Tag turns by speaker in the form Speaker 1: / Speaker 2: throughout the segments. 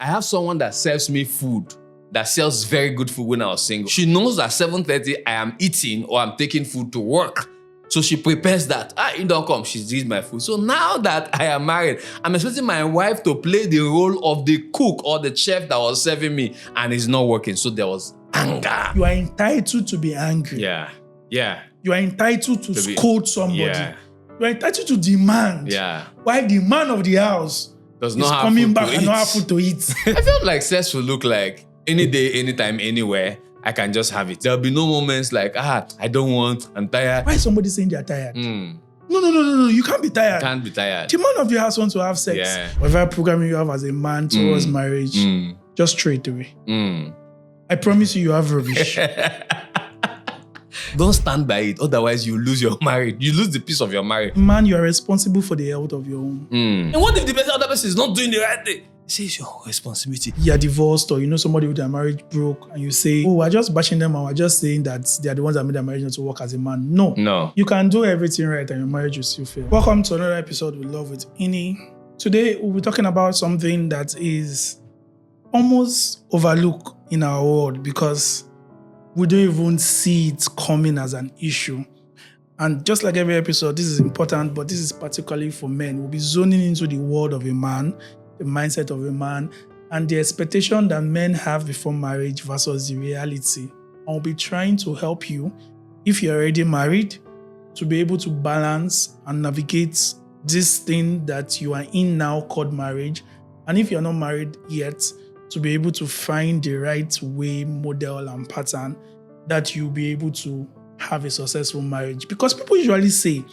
Speaker 1: I have someone that serves me food, that sells very good food when I was single. She knows that 7:30 I am eating or I'm taking food to work. So she prepares that. You don't come, she eats my food. So now that I am married, I'm expecting my wife to play the role of the cook or the chef that was serving me, and it's not working. So there was anger.
Speaker 2: You are entitled to be angry.
Speaker 1: Yeah.
Speaker 2: You are entitled to scold somebody.
Speaker 1: Yeah.
Speaker 2: You are entitled to demand.
Speaker 1: Yeah.
Speaker 2: Why the man of the house
Speaker 1: Does
Speaker 2: is
Speaker 1: not have
Speaker 2: coming
Speaker 1: food
Speaker 2: back
Speaker 1: to
Speaker 2: and
Speaker 1: eat.
Speaker 2: not have food to eat.
Speaker 1: I felt like sex will look like any day, anytime, anywhere, I can just have it. There'll be no moments like, I don't want, I'm tired.
Speaker 2: Why is somebody saying they're tired? No. You can't be tired.
Speaker 1: Can't be tired.
Speaker 2: The man of the house wants to have sex.
Speaker 1: Yeah.
Speaker 2: Whatever programming you have as a man towards marriage, just throw it away. I promise you have rubbish.
Speaker 1: Don't stand by it. Otherwise, you lose your marriage. You lose the peace of your marriage.
Speaker 2: Man, you are responsible for the health of your home.
Speaker 1: And what if the other person is not doing the right thing? Say it's your responsibility.
Speaker 2: You are divorced, or you know somebody with their marriage broke, and you say, we're just bashing them, and we're just saying that they are the ones that made their marriage not to work as a man. No. You can do everything right and your marriage will still fail. Welcome to another episode with Love with Ini. Today, we'll be talking about something that is almost overlooked in our world because we don't even see it coming as an issue. And just like every episode, this is important, but this is particularly for men. We'll be zoning into the world of a man, the mindset of a man, and the expectation that men have before marriage versus the reality. I'll be trying to help you, if you're already married, to be able to balance and navigate this thing that you are in now called marriage. And if you're not married yet, to be able to find the right way, model, and pattern that you'll be able to have a successful marriage. Because people usually say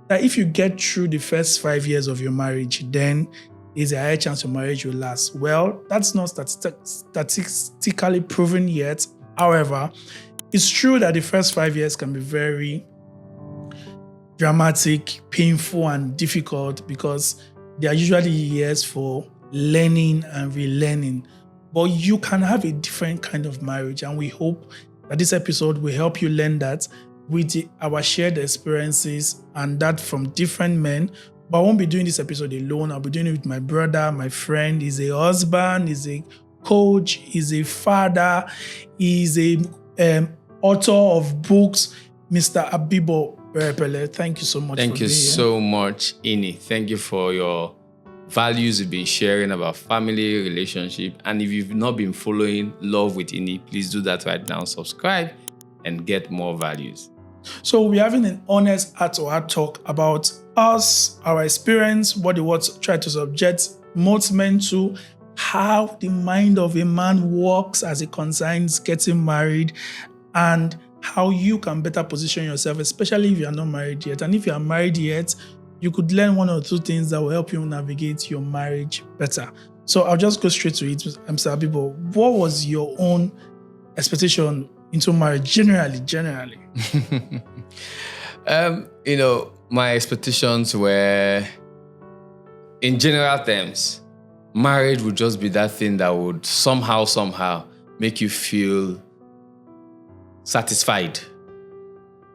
Speaker 2: that if you get through the first 5 years of your marriage, then there's a higher chance your marriage will last. Well, that's not statistically proven yet. However, it's true that the first 5 years can be very dramatic, painful, and difficult because they are usually years for learning and relearning. But you can have a different kind of marriage, and we hope that this episode will help you learn that with our shared experiences and that from different men. But I won't be doing this episode alone. I'll be doing it with my brother, my friend. He's a husband, he's a coach, he's a father, he's a author of books, Mr. Abibo. Thank you so much.
Speaker 1: Thank you so much, Ini. Thank you for your values you've been sharing about family, relationship. And if you've not been following Love with Ini, please do that right now. Subscribe and get more values.
Speaker 2: So we're having an honest heart-to-heart talk about us, our experience, what the words try to subject most men to, how the mind of a man works as it concerns getting married, and how you can better position yourself, especially if you are not married yet. And if you are married yet, you could learn one or two things that will help you navigate your marriage better. So I'll just go straight to it. Mr. Abibo, what was your own expectation into marriage generally?
Speaker 1: My expectations were, in general terms, marriage would just be that thing that would somehow make you feel satisfied.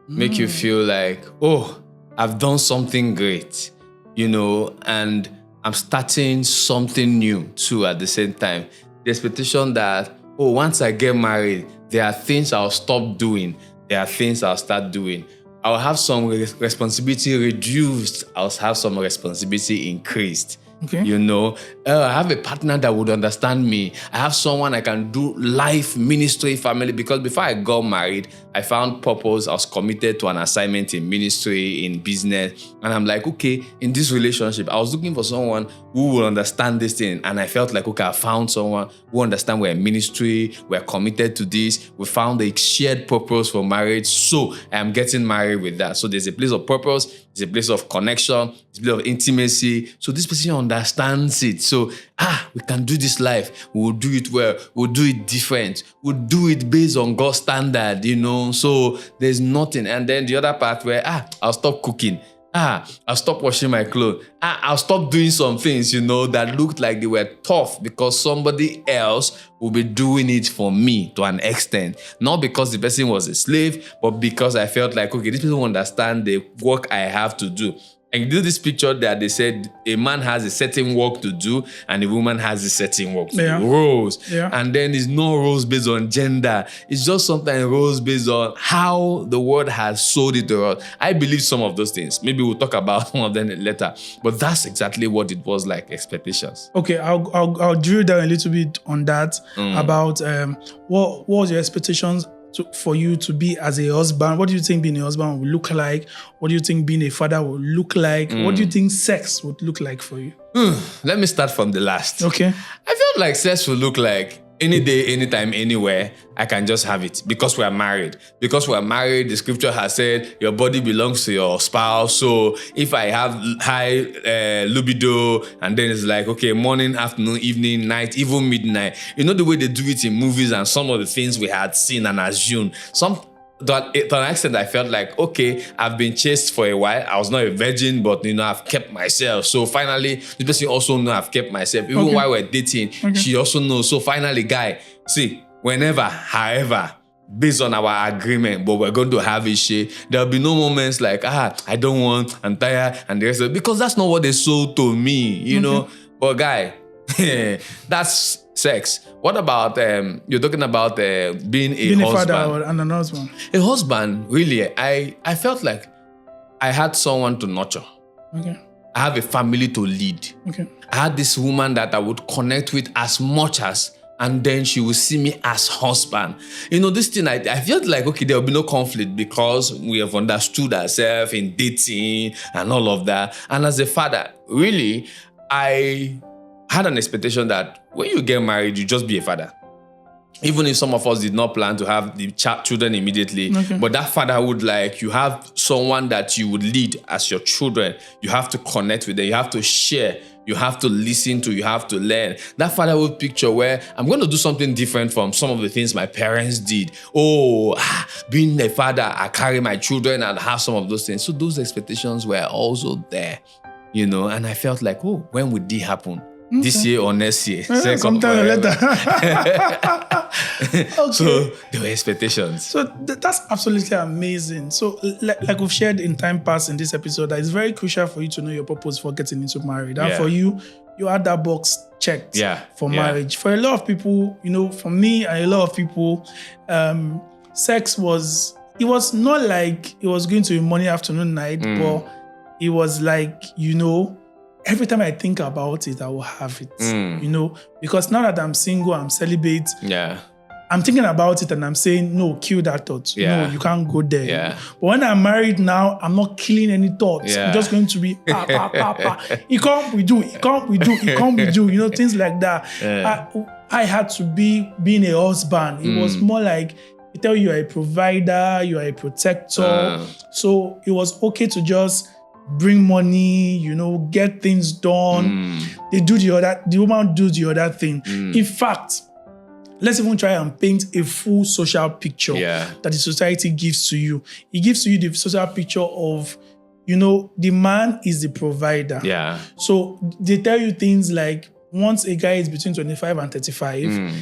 Speaker 1: Make you feel like, I've done something great, and I'm starting something new too at the same time. The expectation that, once I get married, there are things I'll stop doing. There are things I'll start doing. I'll have some responsibility reduced. I'll have some responsibility increased.
Speaker 2: Okay.
Speaker 1: I have a partner that would understand me. I have someone I can do life, ministry, family. Because before I got married, I found purpose. I was committed to an assignment in ministry, in business. And I'm like, okay, in this relationship, I was looking for someone who will understand this thing. And I felt like, okay, I found someone who understands we're in ministry, we're committed to this. We found a shared purpose for marriage. So I am getting married with that. So there's a place of purpose. There's a place of connection. There's a place of intimacy. So this person understands it. So, we can do this life. We'll do it well. We'll do it different. We'll do it based on God's standard, So there's nothing. And then the other part where, I'll stop cooking. I'll stop washing my clothes. I'll stop doing some things, that looked like they were tough because somebody else will be doing it for me to an extent. Not because the person was a slave, but because I felt like, okay, this person will understand the work I have to do. And you do this picture that they said a man has a certain work to do and a woman has a certain work to do. Roles.
Speaker 2: Yeah.
Speaker 1: And then it's no roles based on gender. It's just sometimes roles based on how the world has sold it to us. I believe some of those things. Maybe we'll talk about one of them later. But that's exactly what it was like, expectations.
Speaker 2: Okay, I'll drill down a little bit on that about what was your expectations for you to be as a husband. What do you think being a husband would look like? What do you think being a father would look like? What do you think sex would look like for you?
Speaker 1: Let me start from the last.
Speaker 2: Okay.
Speaker 1: I felt like sex would look like any day, anytime, anywhere, I can just have it because we are married. Because we are married, the scripture has said your body belongs to your spouse. So if I have high libido, and then it's like, okay, morning, afternoon, evening, night, even midnight. You know the way they do it in movies and some of the things we had seen and assumed. To an extent, I felt like, okay, I've been chaste for a while. I was not a virgin, but, I've kept myself. So finally, the person also knows I've kept myself. Even while we're dating, she also knows. So finally, guy, see, whenever, however, based on our agreement, but we're going to have a share, there'll be no moments like, I don't want, I'm tired, and the rest of it. Because that's not what they sold to me, you know. But guy, that's sex. What about you're talking about being a husband,
Speaker 2: father and an husband?
Speaker 1: A husband, really. I felt like I had someone to nurture.
Speaker 2: Okay.
Speaker 1: I have a family to lead.
Speaker 2: Okay.
Speaker 1: I had this woman that I would connect with as much as, and then she would see me as husband. This thing, I felt like, okay, there will be no conflict because we have understood ourselves in dating and all of that. And as a father, really, I had an expectation that when you get married, you just be a father. Even if some of us did not plan to have the children immediately, but that fatherhood, like you have someone that you would lead as your children, you have to connect with them, you have to share, you have to listen to, you have to learn. That fatherhood picture where I'm going to do something different from some of the things my parents did. Being a father, I carry my children and have some of those things. So those expectations were also there, and I felt like, when would this happen? This year or next year?
Speaker 2: Sometime later.
Speaker 1: So there were expectations.
Speaker 2: So that's absolutely amazing. So like we've shared in time past in this episode, that it's very crucial for you to know your purpose for getting into marriage. And for you had that box checked for marriage. For a lot of people, for me and a lot of people, sex it was not like it was going to be morning, afternoon, night, but it was like, every time I think about it, I will have it, because now that I'm single, I'm celibate. I'm thinking about it and I'm saying, no, kill that thought. No, you can't go there. But when I'm married now, I'm not killing any thoughts. I'm just going to be, It can't we do, things like that. I had to being a husband. It was more like, they tell you are a provider, you are a protector. So it was okay to just bring money, get things done. The woman do the other thing. In fact, let's even try and paint a full social picture that the society gives to you. It gives to you the social picture of, the man is the provider. So they tell you things like, once a guy is between 25 and 35,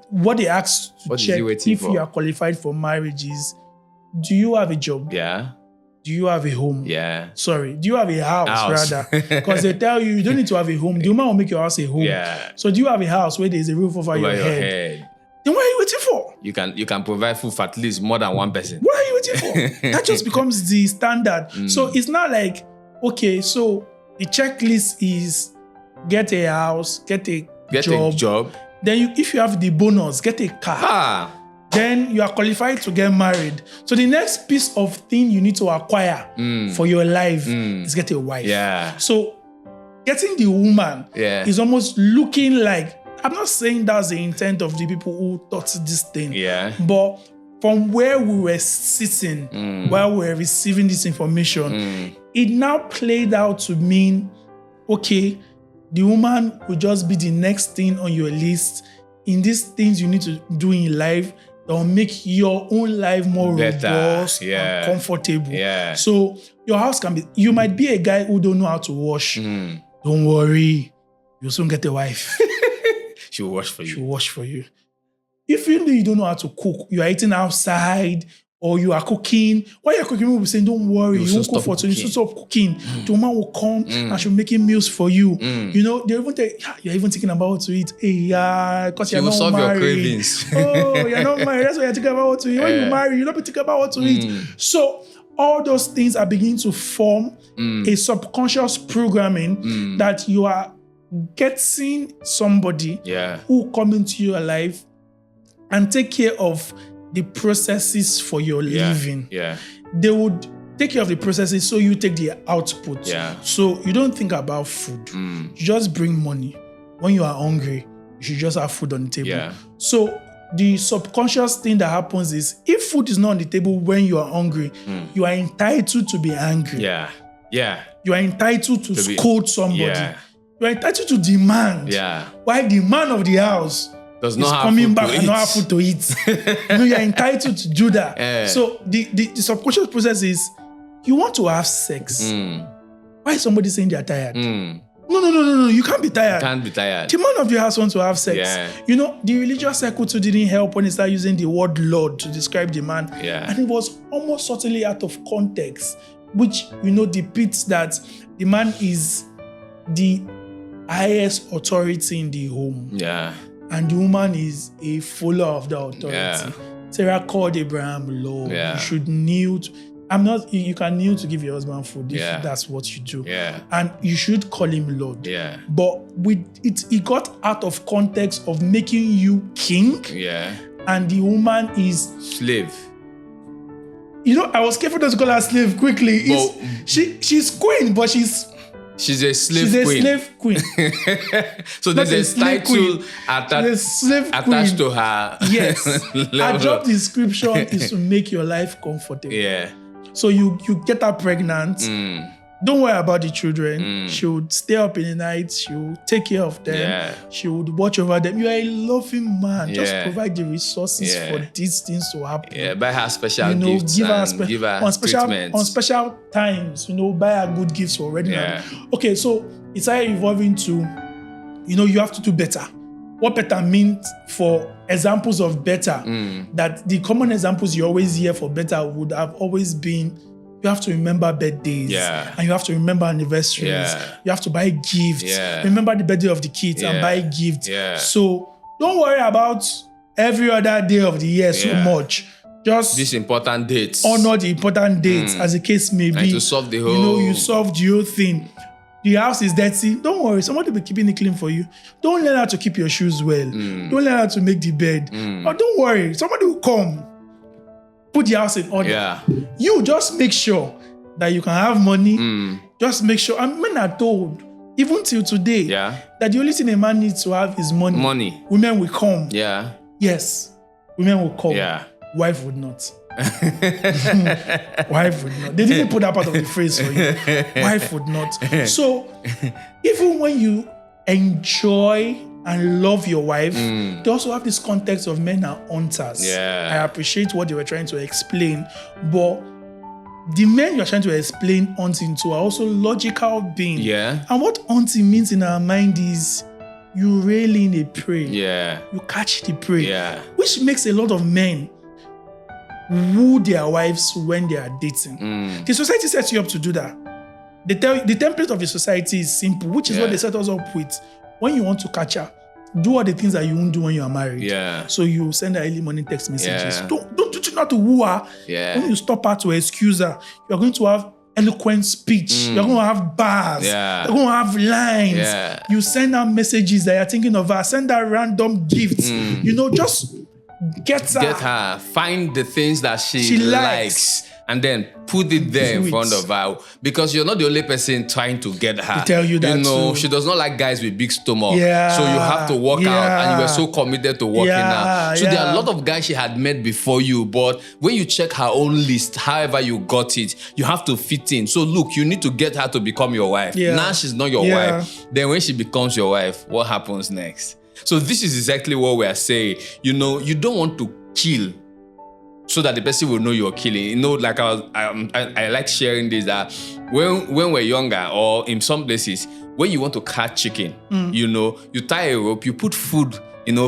Speaker 2: what they ask to check if you are qualified for marriage is, do you have a job? Do you have a home? Sorry, do you have a house. Rather? Because they tell you don't need to have a home. The woman will make your house a home. So do you have a house where there's a roof over your head? Then what are you waiting for?
Speaker 1: You can provide food for at least more than one person.
Speaker 2: What are you waiting for? That just becomes the standard. So it's not like, okay, so the checklist is get a house, get a job. Then if you have the bonus, get a car. Then you are qualified to get married. So the next piece of thing you need to acquire for your life is get a wife. So getting the woman is almost looking like, I'm not saying that's the intent of the people who thought this thing. But from where we were sitting while we were receiving this information, it now played out to mean, okay, the woman will just be the next thing on your list in these things you need to do in life that will make your own life more robust and comfortable. So your house can be, you might be a guy who don't know how to wash. Don't worry, you'll soon get a wife.
Speaker 1: She'll wash for you.
Speaker 2: She'll wash for you. If you don't know how to cook, you are eating outside, or you are cooking. While you're cooking, people will say, don't worry, you won't cook for today. You stop cooking. The woman will come and she'll making meals for you. You know, they even think, you're even thinking about what to eat. Hey, yeah, because you're not married. Your cravings. Oh, you're not married. That's why you're thinking about what to eat. When you marry, you're not thinking about what to eat. So all those things are beginning to form a subconscious programming that you are getting somebody who come into your life and take care of the processes for your living. They would take care of the processes, so you take the output. So you don't think about food. You just bring money. When you are hungry, you should just have food on the table. So the subconscious thing that happens is, if food is not on the table when you are hungry, you are entitled to be angry. You are entitled to scold somebody. You are entitled to demand. Why the man of the house is coming back and not have food to eat. You know, you're entitled to do that. So the subconscious process is, you want to have sex. Why is somebody saying they're tired? No. You can't be tired. The man of the house wants to have sex. You know, the religious circle too didn't help when they started using the word Lord to describe the man. And it was almost totally out of context, which, you know, depicts that the man is the highest authority in the home. And the woman is a follower of the authority. Sarah called Abraham Lord. You should kneel. You can kneel to give your husband food if that's what you do. And you should call him Lord. But it got out of context of making you king. And the woman is
Speaker 1: slave.
Speaker 2: You know, I was careful not to call her slave quickly. She's queen, but she's
Speaker 1: a slave queen. So there's a title attached to her.
Speaker 2: Yes. Her job description is to make your life comfortable. So you get her pregnant. Don't worry about the children. She would stay up in the night. She will take care of them. She would watch over them. You are a loving man. Just provide the resources for these things to happen.
Speaker 1: Buy her special gifts. Give her
Speaker 2: on special times. You know, buy her good gifts for wedding. Okay, so it's evolving to, you know, you have to do better. What better means for examples of better, that the common examples you always hear for better would have always been, you have to remember birthdays, and you have to remember anniversaries. You have to buy gifts. Remember the birthday of the kids and buy gifts. So don't worry about every other day of the year so much. Just
Speaker 1: these important dates.
Speaker 2: Honor the important dates, as the case may be.
Speaker 1: And to solve the whole...
Speaker 2: You know, you solve the whole thing. The house is dirty. Don't worry. Somebody will be keeping it clean for you. Don't learn how to keep your shoes well. Don't learn how to make the bed. But don't worry. Somebody will come. Put the house in order. You just make sure that you can have money. Just make sure. And men are told, even till today, that the only thing a man needs to have is money. Women will come. Yes. Women will come. Wife would not. Wife would not. They didn't put that part of the phrase for you. Wife would not. So even when you enjoy and love your wife, they also have this context of men are hunters. I appreciate what they were trying to explain, but the men you're trying to explain hunting to are also logical beings. And what hunting means in our mind is you reel in a prey. You catch the prey. Which makes a lot of men woo their wives when they are dating. The society sets you up to do that. They tell you, the template of the society is simple, which is what they set us up with. When you want to catch her, do all the things that you won't do when you are married. So you send her early morning text messages. Don't do not to woo her. When you stop her to excuse her, you're going to have eloquent speech. You're going to have bars. You're going to have lines. You send her messages that you're thinking of her. Send her random gifts. You know, just get her.
Speaker 1: Find the things that she likes. And then put it there in front of her. Because you're not the only person trying to get her.
Speaker 2: They tell you that too.
Speaker 1: She does not like guys with big stomach. So you have to work out. And you were so committed to working out. So there are a lot of guys she had met before you. But when you check her own list, however you got it, you have to fit in. So look, you need to get her to become your wife. Now she's not your wife. Then when she becomes your wife, what happens next? So this is exactly what we are saying. You know, you don't want to kill so that the person will know you're killing. You know, like I like sharing this, that when we're younger, or in some places, when you want to catch chicken, you know, you tie a rope, you put food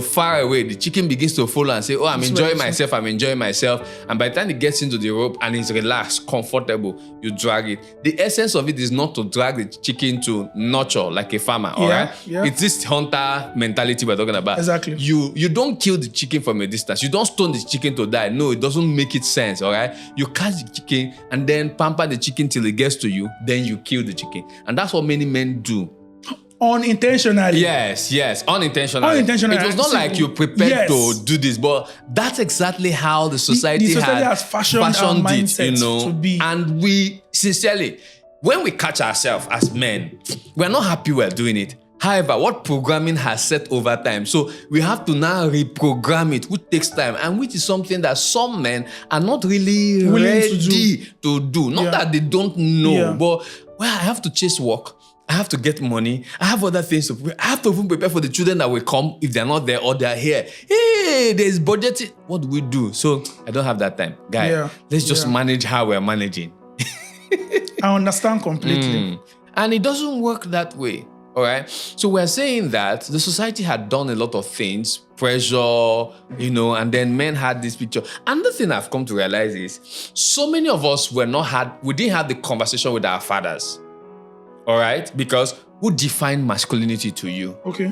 Speaker 1: far away, the chicken begins to follow and say, oh, I'm enjoying myself. And by the time it gets into the rope and it's relaxed, comfortable, you drag it. The essence of it is not to drag the chicken to nurture like a farmer, all right? Yeah. It's this hunter mentality we're talking about.
Speaker 2: Exactly.
Speaker 1: You don't kill the chicken from a distance. You don't stone the chicken to die. No, it doesn't make it sense, all right? You catch the chicken and then pamper the chicken till it gets to you, then you kill the chicken. And that's what many men do.
Speaker 2: Unintentionally.
Speaker 1: Yes, unintentionally. It was not like you prepared to do this, but that's exactly how the society
Speaker 2: has fashioned it, to be.
Speaker 1: And we, sincerely, when we catch ourselves as men, we're not happy we're doing it. However, what programming has set over time, so we have to now reprogram it, which takes time, and which is something that some men are not really ready to do. Not that they don't know, but I have to chase work. I have to get money. I have other things to prepare. I have to even prepare for the children that will come if they're not there or they're here. Hey, there's budgeting. What do we do? So I don't have that time. Guy, let's just manage how we're managing.
Speaker 2: I understand completely.
Speaker 1: And it doesn't work that way. All right. So we're saying that the society had done a lot of things, pressure, and then men had this picture. Another thing I've come to realize is so many of us we didn't have the conversation with our fathers. All right? Because who defined masculinity to you?
Speaker 2: Okay.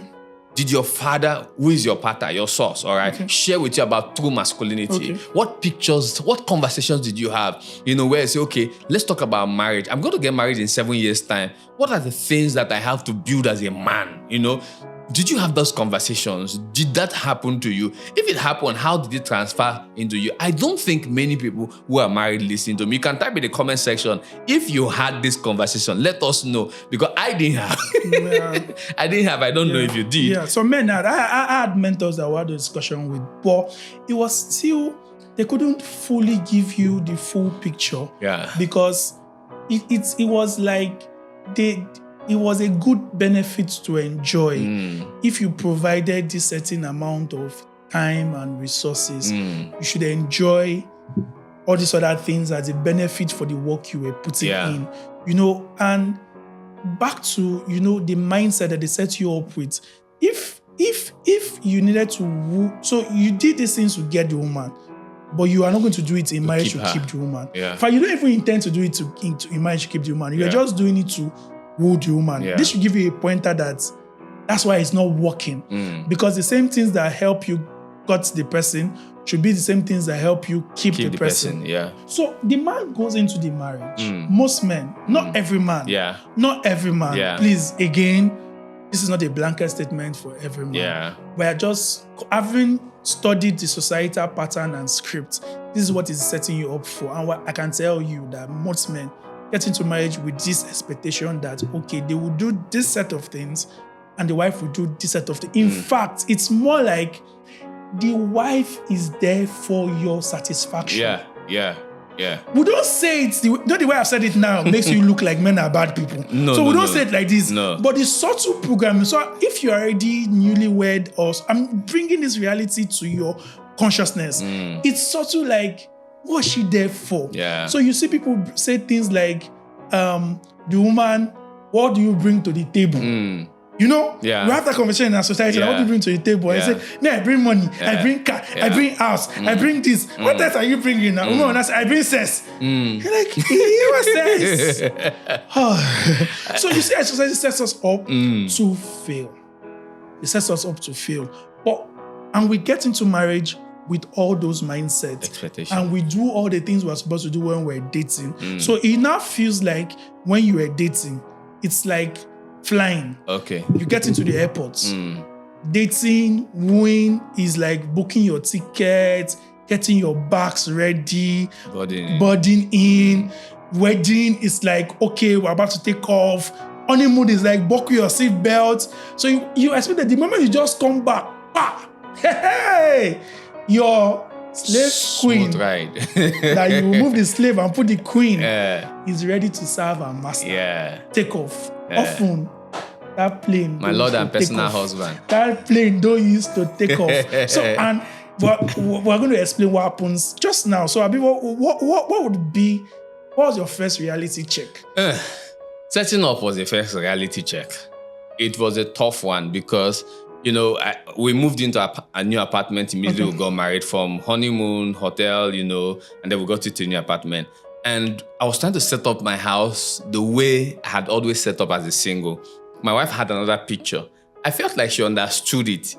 Speaker 1: Did your father, who is your pater, your source, all right, share with you about true masculinity? Okay. What pictures, what conversations did you have? Where you say, okay, let's talk about marriage. I'm going to get married in 7 years' time. What are the things that I have to build as a man? Did you have those conversations? Did that happen to you? If it happened, how did it transfer into you? I don't think many people who are married listen to me. You can type in the comment section if you had this conversation. Let us know, because I didn't have. I don't know if you did.
Speaker 2: Yeah, so men, I had mentors that we had a discussion with, but it was still, they couldn't fully give you the full picture.
Speaker 1: Yeah.
Speaker 2: Because it was like it was a good benefit to enjoy if you provided this certain amount of time and resources. You should enjoy all these other things as a benefit for the work you were putting in. And back to, the mindset that they set you up with. If you needed to woo, so you did these things to get the woman, but you are not going to do it in marriage to keep the woman.
Speaker 1: Yeah.
Speaker 2: In fact, you don't even intend to do it in marriage to keep the woman. You're just doing it to woo the woman. This should give you a pointer that's why it's not working. Because the same things that help you cut the person should be the same things that help you keep the person.
Speaker 1: Yeah.
Speaker 2: So the man goes into the marriage. Most men, not every man.
Speaker 1: Yeah.
Speaker 2: Not every man.
Speaker 1: Yeah.
Speaker 2: Please, again, this is not a blanket statement for every man.
Speaker 1: Yeah.
Speaker 2: We're just having studied the societal pattern and script. This is what is setting you up for. And what I can tell you that most men get into marriage with this expectation that, okay, they will do this set of things and the wife will do this set of things. In fact, it's more like the wife is there for your satisfaction.
Speaker 1: Yeah.
Speaker 2: We don't say it, not the way I've said it now makes you look like men are bad people. So we don't say it like this.
Speaker 1: No.
Speaker 2: But the subtle programming, so if you're already newlywed or I'm bringing this reality to your consciousness, it's subtle like, what's she there for?
Speaker 1: Yeah.
Speaker 2: So you see people say things like, the woman, what do you bring to the table? We have that conversation in our society. What do you bring to the table? And I say, no, I bring money, I bring car, I bring house, I bring this. What else are you bringing now? Woman, I bring sex. You're like, what's sex? So you see, our society sets us up to fail. It sets us up to fail. And we get into marriage with all those mindsets.
Speaker 1: Expectations.
Speaker 2: And we do all the things we're supposed to do when we're dating. So it now feels like when you are dating, it's like flying.
Speaker 1: Okay.
Speaker 2: You get into the airport. Dating, wooing is like booking your ticket, getting your bags ready, boarding in. Wedding is like, okay, we're about to take off. Honeymoon is like, buckle your seatbelt. So you expect that the moment you just come back, hey, your slave queen, that you remove the slave and put the queen, is ready to serve her master. Take off. Often, that plane,
Speaker 1: my lord and personal husband,
Speaker 2: that plane don't use to take off. So, and we're going to explain what happens just now. So, Abibo, what was your first reality check?
Speaker 1: Setting up was the first reality check. It was a tough one because we moved into a new apartment immediately. We got married, from honeymoon, hotel, and then we got into a new apartment. And I was trying to set up my house the way I had always set up as a single. My wife had another picture. I felt like she understood it,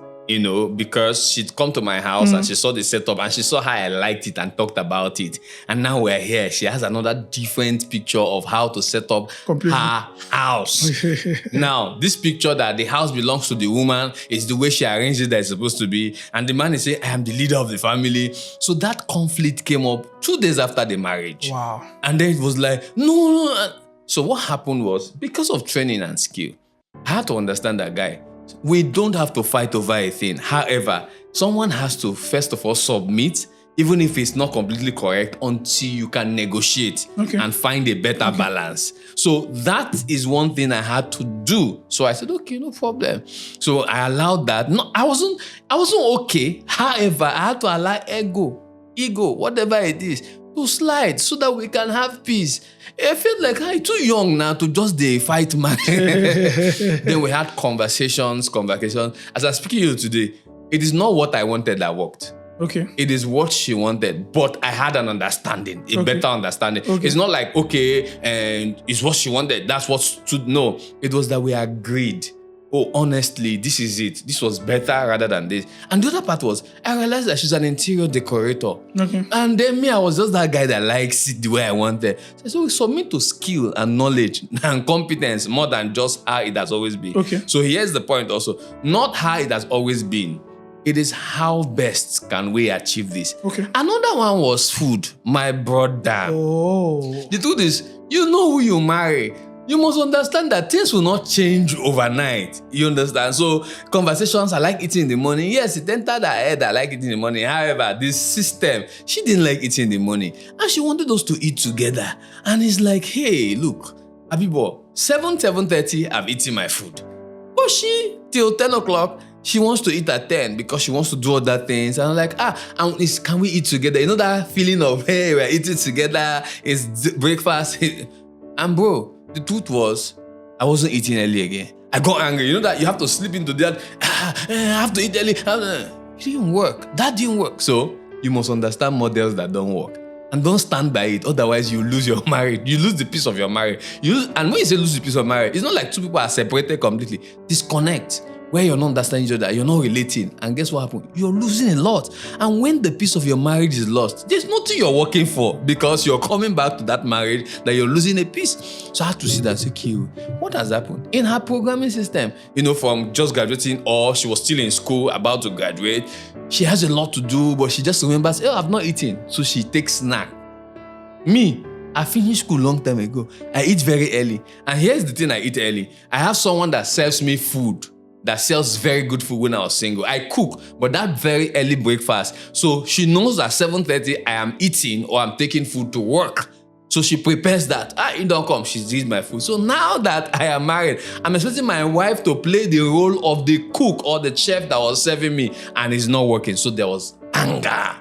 Speaker 1: because she'd come to my house and she saw the setup and she saw how I liked it and talked about it. And now we're here. She has another different picture of how to set up her house. Now, this picture that the house belongs to the woman is the way she arranged it that it's supposed to be. And the man is saying, I am the leader of the family. So that conflict came up 2 days after the marriage.
Speaker 2: Wow.
Speaker 1: And then it was like, no. So what happened was, because of training and skill, I had to understand that, guy, we don't have to fight over a thing. However, someone has to first of all submit, even if it's not completely correct, until you can negotiate and find a better balance. So that is one thing I had to do. So I said, okay, no problem. So I allowed that. No, I wasn't okay. However, I had to allow ego, whatever it is, to slide so that we can have peace. I felt like I'm too young now to just fight, man. Then we had conversations. As I'm speaking to you today, it is not what I wanted that worked.
Speaker 2: Okay.
Speaker 1: It is what she wanted, but I had an understanding, a better understanding.
Speaker 2: Okay.
Speaker 1: It's not like, and it's what she wanted, that's what stood. No, it was that we agreed. Oh, honestly, this is it. This was better rather than this. And the other part was, I realized that she's an interior decorator. Okay. And then me, I was just that guy that likes it the way I wanted. So we submit to skill and knowledge and competence more than just how it has always been.
Speaker 2: Okay.
Speaker 1: So here's the point also. Not how it has always been. It is how best can we achieve this.
Speaker 2: Okay.
Speaker 1: Another one was food, my brother.
Speaker 2: Oh.
Speaker 1: The truth is, you know who you marry. You must understand that things will not change overnight. You understand? So conversations, I like eating in the morning. Yes, it entered her head, I like eating in the morning. However, this system, she didn't like eating in the morning. And she wanted us to eat together. And it's like, hey, look, Abibo, 7:30, I've eaten my food. But she, till 10 o'clock, she wants to eat at 10 because she wants to do other things. And I'm like, can we eat together? You know that feeling of, hey, we're eating together, it's breakfast. And bro, the truth was, I wasn't eating early again. I got angry. You know that you have to slip into that, I have to eat early. It didn't work. That didn't work. So you must understand models that don't work. And don't stand by it. Otherwise, you lose your marriage. You lose the piece of your marriage. And when you say lose the piece of marriage, it's not like two people are separated completely. Disconnect. Where you're not understanding each other, you're not relating. And guess what happened? You're losing a lot. And when the piece of your marriage is lost, there's nothing you're working for because you're coming back to that marriage that you're losing a piece. So I had to see that, okay, what has happened? In her programming system, from just graduating or she was still in school about to graduate, she has a lot to do, but she just remembers, I've not eaten. So she takes snack. Me, I finished school long time ago. I eat very early. And here's the thing I eat early. I have someone that serves me food, that sells very good food when I was single. I cook, but that very early breakfast. So she knows that 7:30 I am eating or I'm taking food to work. So she prepares that. You don't come, she eats my food. So now that I am married, I'm expecting my wife to play the role of the cook or the chef that was serving me, and it's not working. So there was anger.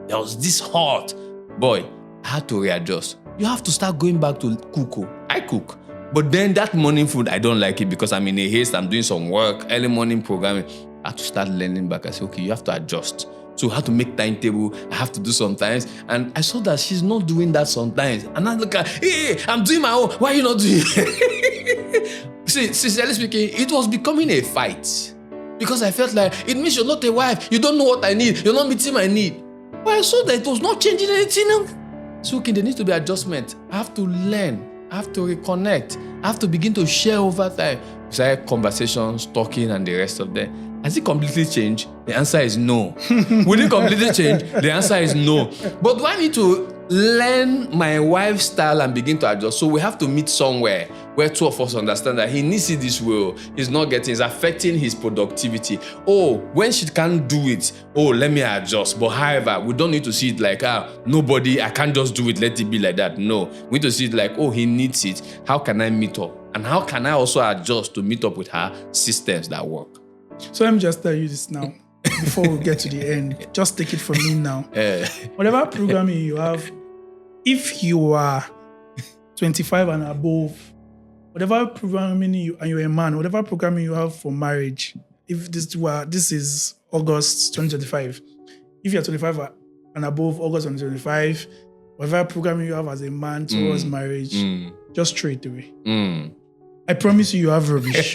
Speaker 1: There was this hurt. Boy, I had to readjust. You have to start going back to cook. I cook. But then that morning food, I don't like it because I'm in a haste, I'm doing some work, early morning programming. I have to start learning back. I said, okay, you have to adjust. So I have to make timetable, I have to do sometimes. And I saw that she's not doing that sometimes. And I look at, hey, I'm doing my own. Why are you not doing it? See, sincerely speaking, it was becoming a fight. Because I felt like, it means you're not a wife. You don't know what I need. You're not meeting my need. But I saw that it was not changing anything. So okay, there needs to be adjustment. I have to learn. I have to reconnect. I have to begin to share over time. We started conversations, talking, and the rest of them. Has it completely changed? The answer is no. Will it completely change? The answer is no. But do I need to learn my wife's style and begin to adjust? So we have to meet somewhere where two of us understand that he needs it this way. He's not getting, it's affecting his productivity. When she can't do it, let me adjust. But however, we don't need to see it like, nobody, I can't just do it, let it be like that. No, we need to see it like, he needs it. How can I meet up? And how can I also adjust to meet up with her systems that work?
Speaker 2: So let me just tell you this now, before we get to the end. Just take it from me now. Whatever programming you have, if you are 25 and above, whatever programming and you're a man, whatever programming you have for marriage, if this is August 2025, if you're 25 and above August 2025, whatever programming you have as a man towards marriage, just throw it away. I promise you have rubbish.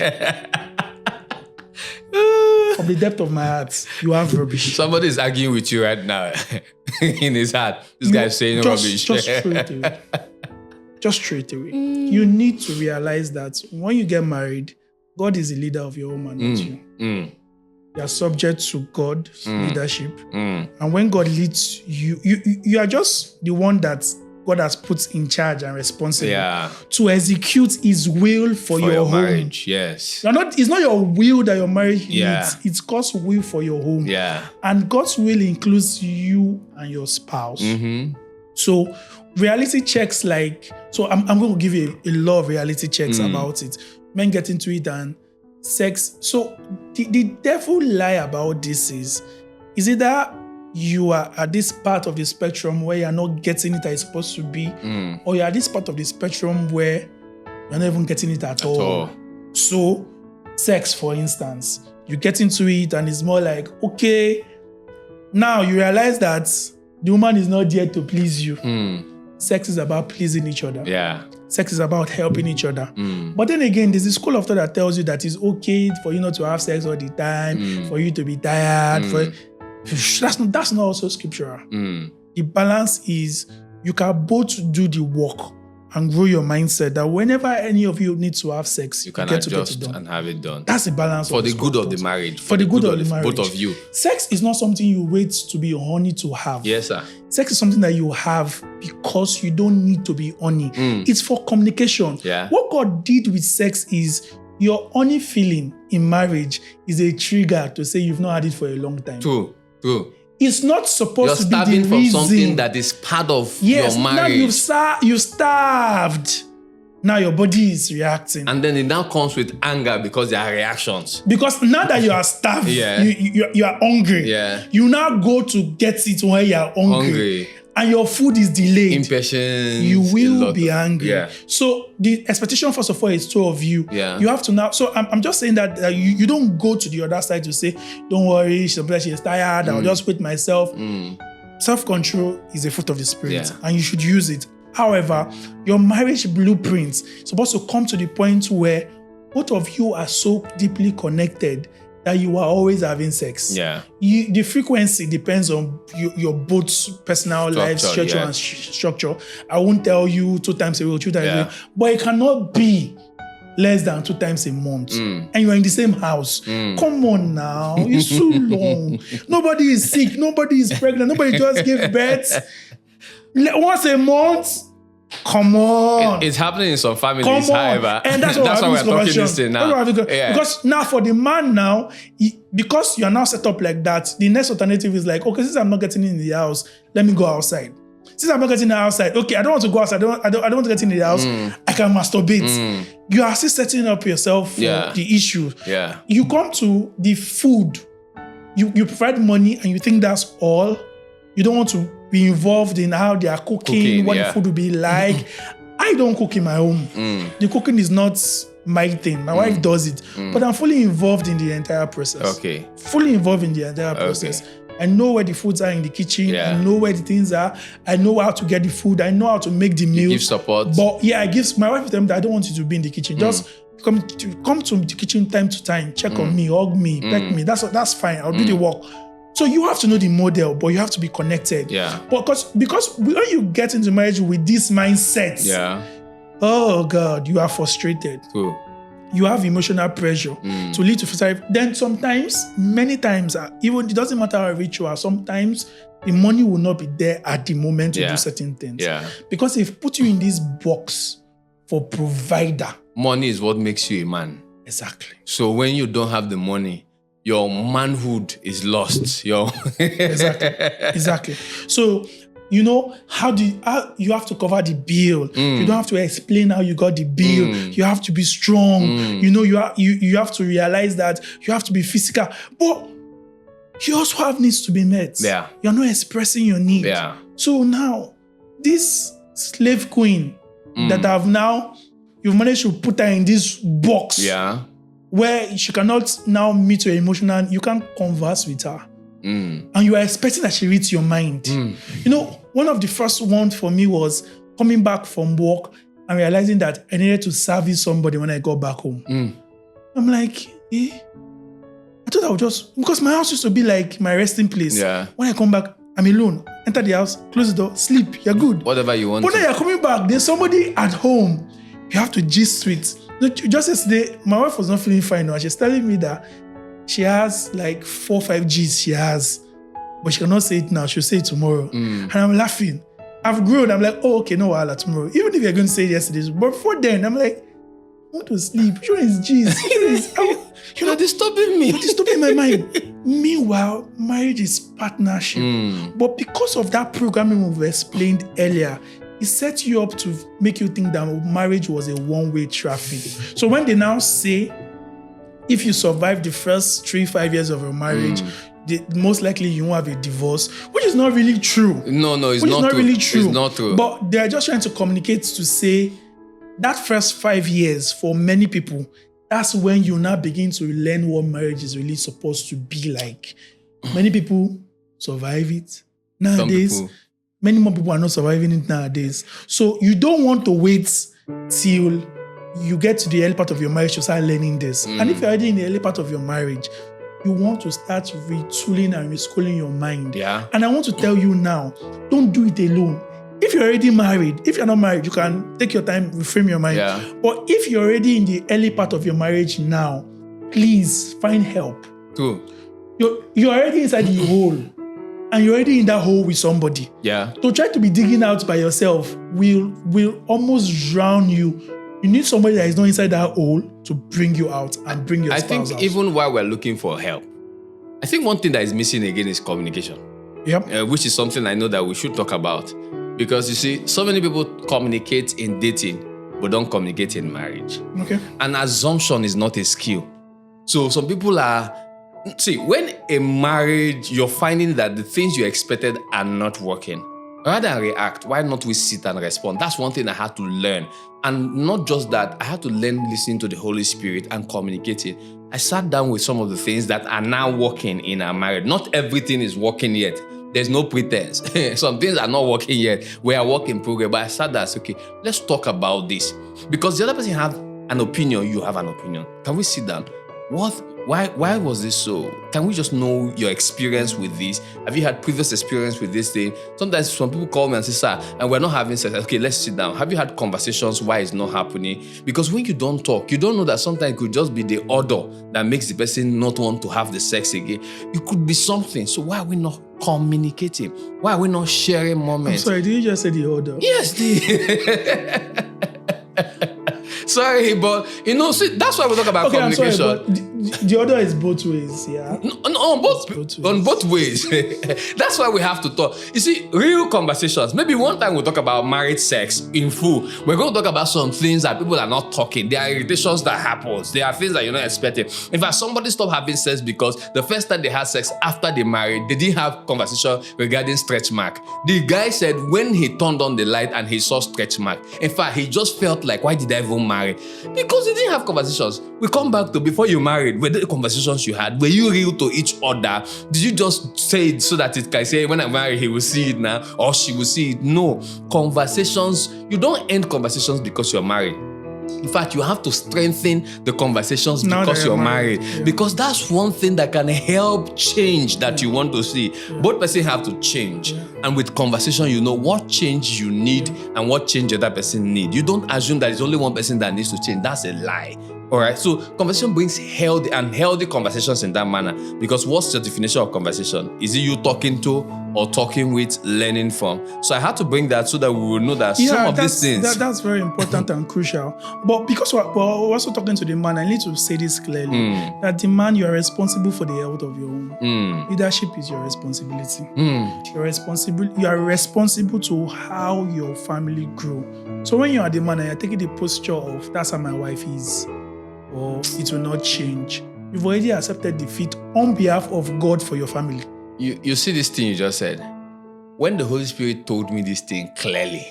Speaker 2: From the depth of my heart, you have rubbish.
Speaker 1: Somebody is arguing with you right now in his heart. This guy is saying rubbish.
Speaker 2: Just throw it away. Just throw it away. You need to realize that when you get married, God is the leader of your home and not you. You are subject to God's leadership. And when God leads you, you are just the one that God has put in charge and responsible to execute His will for your home.
Speaker 1: Marriage. Yes.
Speaker 2: It's not your will that your marriage needs. It's God's will for your home.
Speaker 1: Yeah.
Speaker 2: And God's will includes you and your spouse. So reality checks I'm going to give you a lot of reality checks about it. Men get into it and sex. So the devil lie about this is either you are at this part of the spectrum where you're not getting it as it's supposed to be, or you're at this part of the spectrum where you're not even getting it at all. So, sex, for instance, you get into it and it's more like, okay, now you realize that the woman is not there to please you. Sex is about pleasing each other.
Speaker 1: Yeah.
Speaker 2: Sex is about helping each other. But then again, there's this school of thought that tells you that it's okay for you not to have sex all the time, for you to be tired, that's not also scriptural. The balance is you can both do the work and grow your mindset that whenever any of you need to have sex,
Speaker 1: you can
Speaker 2: get
Speaker 1: adjust
Speaker 2: to get it done.
Speaker 1: and have it done.
Speaker 2: That's the balance
Speaker 1: for the good of the marriage.
Speaker 2: For the good of the marriage.
Speaker 1: Both of you.
Speaker 2: Sex is not something you wait to be horny to have.
Speaker 1: Yes, sir.
Speaker 2: Sex is something that you have because you don't need to be horny. It's for communication.
Speaker 1: Yeah.
Speaker 2: What God did with sex is your horny feeling in marriage is a trigger to say you've not had it for a long time.
Speaker 1: True.
Speaker 2: It's not supposed to be the
Speaker 1: reason. You're starving from something that is part of your marriage.
Speaker 2: Now you've starved. Now your body is reacting.
Speaker 1: And then it now comes with anger because there are reactions.
Speaker 2: Because now that you are starved, you are hungry.
Speaker 1: Yeah.
Speaker 2: You now go to get it when you are hungry. And your food is delayed.
Speaker 1: Impatience.
Speaker 2: You will be angry.
Speaker 1: Yeah.
Speaker 2: So the expectation, first of all, is two of you.
Speaker 1: Yeah.
Speaker 2: You have to now. So I'm just saying that you don't go to the other side to say, don't worry, she's tired. I'll just wait myself. Self-control is a fruit of the Spirit, and you should use it. However, your marriage blueprint is supposed to come to the point where both of you are so deeply connected that you are always having sex.
Speaker 1: Yeah.
Speaker 2: The frequency depends on your both personal life, structure, and structure. I won't tell you 2 times a week, 3 times a week, but it cannot be less than 2 times a month. And you're in the same house. Come on now. It's too long. Nobody is sick. Nobody is pregnant. Nobody just gave birth. Once a month. Come on.
Speaker 1: It's happening in some families, however.
Speaker 2: And that's why we're talking this thing now. Because now for the man now, because you are now set up like that, the next alternative is like, okay, since I'm not getting in the house, let me go outside. Since I'm not getting outside, okay, I don't want to go outside. I don't want to get in the house. I can masturbate. You are still setting up yourself for the issue.
Speaker 1: Yeah.
Speaker 2: You come to the food. You provide money and you think that's all. You don't want to be involved in how they are cooking what the food will be like. I don't cook in my home. The cooking is not my thing. My wife does it. But I'm fully involved in the entire process.
Speaker 1: Okay.
Speaker 2: Fully involved in the entire process. I know where the foods are in the kitchen.
Speaker 1: Yeah.
Speaker 2: I know where the things are. I know how to get the food. I know how to make the meal.
Speaker 1: You give support.
Speaker 2: But I give my wife them that I don't want you to be in the kitchen. Just come to the kitchen time to time. Check on me, hug me, peck me. That's fine. I'll do the work. So you have to know the model, but you have to be connected.
Speaker 1: Yeah.
Speaker 2: Because when you get into marriage with this mindset, oh God, you are frustrated.
Speaker 1: Cool.
Speaker 2: You have emotional pressure to lead to suicide. Then many times, even it doesn't matter how rich you are, sometimes the money will not be there at the moment to do certain things.
Speaker 1: Yeah.
Speaker 2: Because they've put you in this box for provider.
Speaker 1: Money is what makes you a man.
Speaker 2: Exactly.
Speaker 1: So when you don't have the money, your manhood is lost.
Speaker 2: Exactly. So, you know, how you have to cover the bill. You don't have to explain how you got the bill. You have to be strong. You know, you have to realize that you have to be physical. But you also have needs to be met.
Speaker 1: Yeah.
Speaker 2: You're not expressing your need.
Speaker 1: Yeah.
Speaker 2: So now, this slave queen that you've managed to put her in this box.
Speaker 1: Yeah.
Speaker 2: where she cannot now meet your emotional, you can't converse with her. And you are expecting that she reads your mind. You know, one of the first ones for me was coming back from work and realizing that I needed to service somebody when I got back home. I'm like, I thought I would just, because my house used to be like my resting place.
Speaker 1: Yeah.
Speaker 2: When I come back, I'm alone. Enter the house, close the door, sleep, you're good.
Speaker 1: Whatever you want.
Speaker 2: But then you're coming back, there's somebody at home. You have to gist with. Just yesterday, my wife was not feeling fine now. She's telling me that she has like 4 or 5 G's she has, but she cannot say it now. She'll say it tomorrow. And I'm laughing. I've grown. I'm like, oh, okay, no wahala tomorrow. Even if you're going to say it yesterday. But before then, I'm like, I want to sleep. Which one is G's?
Speaker 1: You're disturbing me.
Speaker 2: You're disturbing my mind. Meanwhile, marriage is partnership. But because of that programming we've explained earlier, it sets you up to make you think that marriage was a one-way traffic. So when they now say, if you survive the first 3-5 years of your marriage, most likely you won't have a divorce, which is not really true.
Speaker 1: No, it's not
Speaker 2: really true.
Speaker 1: It's not true.
Speaker 2: But they're just trying to communicate to say that first 5 years for many people, that's when you now begin to learn what marriage is really supposed to be like. Many people survive it nowadays. Many more people are not surviving it nowadays. So you don't want to wait till you get to the early part of your marriage to start learning this. And if you're already in the early part of your marriage, you want to start retooling and reschooling your mind.
Speaker 1: Yeah.
Speaker 2: And I want to tell you now, don't do it alone. If you're already married, if you're not married, you can take your time, reframe your mind.
Speaker 1: Yeah.
Speaker 2: But if you're already in the early part of your marriage now, please find help.
Speaker 1: True.
Speaker 2: You're already inside the hole, and you're already in that hole with somebody.
Speaker 1: Yeah.
Speaker 2: To try to be digging out by yourself will almost drown you. You need somebody that is not inside that hole to bring you out and bring your spouse out.
Speaker 1: I think even while we're looking for help, I think one thing that is missing again is communication.
Speaker 2: Yep.
Speaker 1: Which is something I know that we should talk about. Because you see, so many people communicate in dating, but don't communicate in marriage.
Speaker 2: Okay.
Speaker 1: An assumption is not a skill. So some people when a marriage, you're finding that the things you expected are not working. Rather than react, why not we sit and respond? That's one thing I had to learn. And not just that, I had to learn listening to the Holy Spirit and communicating. I sat down with some of the things that are now working in our marriage. Not everything is working yet. There's no pretense. Some things are not working yet. We are work in progress. But I sat there and said, okay, let's talk about this. Because the other person have an opinion, you have an opinion. Can we sit down? Why was this so? Can we just know your experience with this? Have you had previous experience with this thing? Sometimes some people call me and say, sir, and we're not having sex. Okay, let's sit down. Have you had conversations why it's not happening? Because when you don't talk, you don't know that sometimes it could just be the odor that makes the person not want to have the sex again. It could be something. So why are we not communicating? Why are we not sharing moments?
Speaker 2: I'm sorry, did you just say the odor?
Speaker 1: Yes, Sorry, but see, that's why we talk about communication.
Speaker 2: I'm sorry, but the other is both ways, yeah?
Speaker 1: On both ways. That's why we have to talk. You see, real conversations. Maybe one time we'll talk about marriage sex in full. We're going to talk about some things that people are not talking. There are irritations that happens. There are things that you're not expecting. In fact, somebody stopped having sex because the first time they had sex after they married, they didn't have conversation regarding stretch mark. The guy said when he turned on the light and he saw stretch mark, in fact, he just felt like, why did I even marry? Because they didn't have conversations. We come back to before you married, were the conversations you had? Were you real to each other? Did you just say it so that it can say, when I marry, he will see it now, or she will see it? No. Conversations, you don't end conversations because you're married. In fact, you have to strengthen the conversations because you're married. Yeah. Because that's one thing that can help change that you want to see. Yeah. Both persons have to change. Yeah. And with conversation, you know what change you need and what change the other person needs. You don't assume that it's only one person that needs to change. That's a lie. All right. So conversation brings healthy conversations in that manner. Because what's the definition of conversation? Is it you talking to or talking with, learning from? So I had to bring that so that we will know that some of these things.
Speaker 2: That's very important and crucial. But because we're also talking to the man, I need to say this clearly. That the man, you are responsible for the health of your home. Leadership is your responsibility. You are responsible to how your family grow. So when you are the man and you're taking the posture of, that's how my wife is, or it will not change, you've already accepted defeat on behalf of God for your family.
Speaker 1: You see this thing you just said? When the Holy Spirit told me this thing clearly,